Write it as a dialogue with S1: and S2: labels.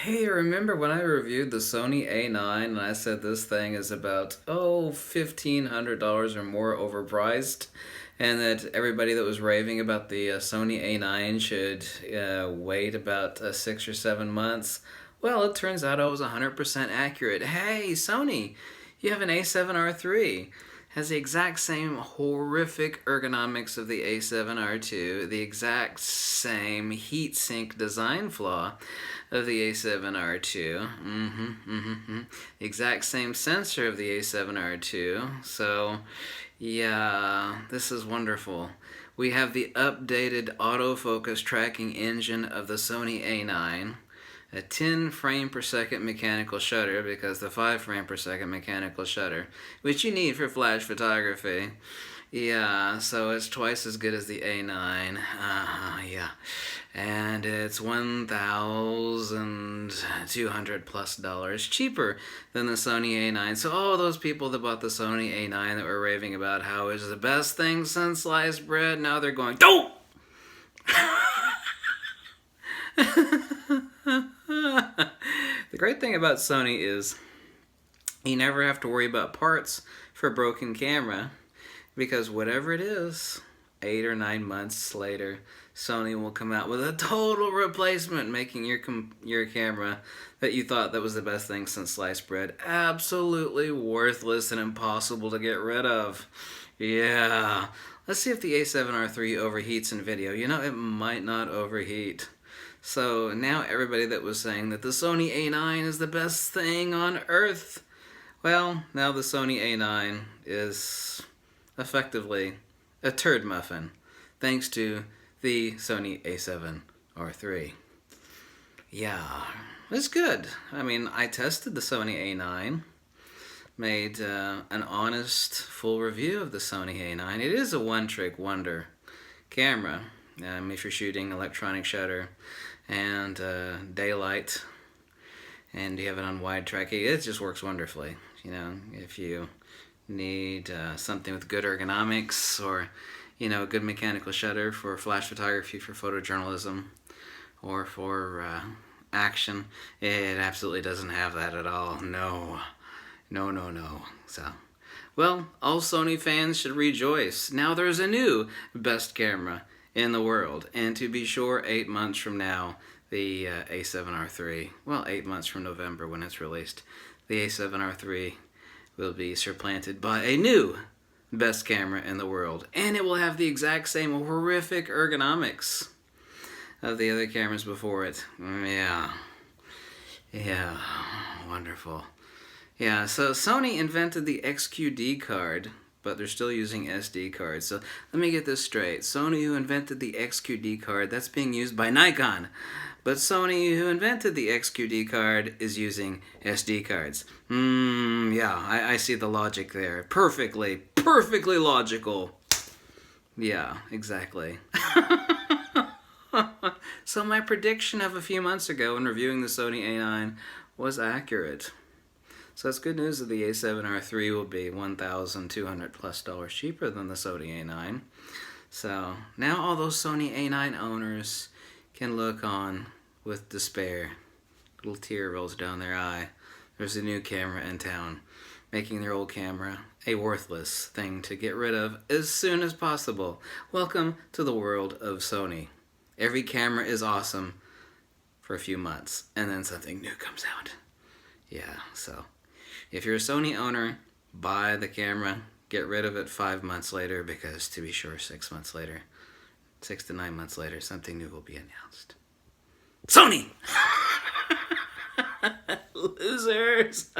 S1: Hey, remember when I reviewed the Sony A9 and I said this thing is about, $1,500 or more overpriced? And that everybody that was raving about the Sony A9 should wait about 6 or 7 months? Well, it turns out I was 100% accurate. Hey, Sony, you have an A7R III. Has the exact same horrific ergonomics of the A7R II, the exact same heatsink design flaw of the A7R II, the exact same sensor of the A7R II. So, yeah, this is wonderful. We have the updated autofocus tracking engine of the Sony A9, a 10 frame per second mechanical shutter, because the 5 frame per second mechanical shutter, which you need for flash photography. Yeah, so it's twice as good as the A9. Yeah. And it's $1,200 plus cheaper than the Sony A9. So all those people that bought the Sony A9 that were raving about how it's the best thing since sliced bread, now they're going, "Don't!" The great thing about Sony is you never have to worry about parts for a broken camera, because whatever it is, 8 or 9 months later, Sony will come out with a total replacement, making your camera that you thought that was the best thing since sliced bread absolutely worthless and impossible to get rid of. Yeah. Let's see if the A7R III overheats in video. You know, it might not overheat. So now everybody that was saying that the Sony A9 is the best thing on earth, well, now the Sony A9 is effectively a turd muffin, thanks to the Sony A7R III. Yeah, it's good. I mean, I tested the Sony A9, made an honest, full review of the Sony A9. It is a one-trick wonder camera. If you're shooting electronic shutter and daylight, and you have it on wide tracking, it just works wonderfully. You know, if you need something with good ergonomics, or a good mechanical shutter for flash photography, for photojournalism, or for action, it absolutely doesn't have that at all. No. So, well, all Sony fans should rejoice. Now there's a new best camera in the world, and to be sure, 8 months from now, the A7R III, well, 8 months from November when it's released, the A7R III will be supplanted by a new best camera in the world, and it will have the exact same horrific ergonomics of the other cameras before it. Yeah, wonderful. Yeah, so Sony invented the XQD card, but they're still using SD cards. So let me get this straight. Sony, who invented the XQD card, that's being used by Nikon. But Sony, who invented the XQD card, is using SD cards. Yeah, I see the logic there. Perfectly logical. Yeah, exactly. So my prediction of a few months ago when reviewing the Sony A9 was accurate. So it's good news that the A7R III will be $1,200 plus cheaper than the Sony A9. So now all those Sony A9 owners can look on with despair. A little tear rolls down their eye. There's a new camera in town, making their old camera a worthless thing to get rid of as soon as possible. Welcome to the world of Sony. Every camera is awesome for a few months, and then something new comes out. Yeah, so if you're a Sony owner, buy the camera, get rid of it 5 months later, because to be sure, 6 months later, 6 to 9 months later, something new will be announced. Sony! Losers!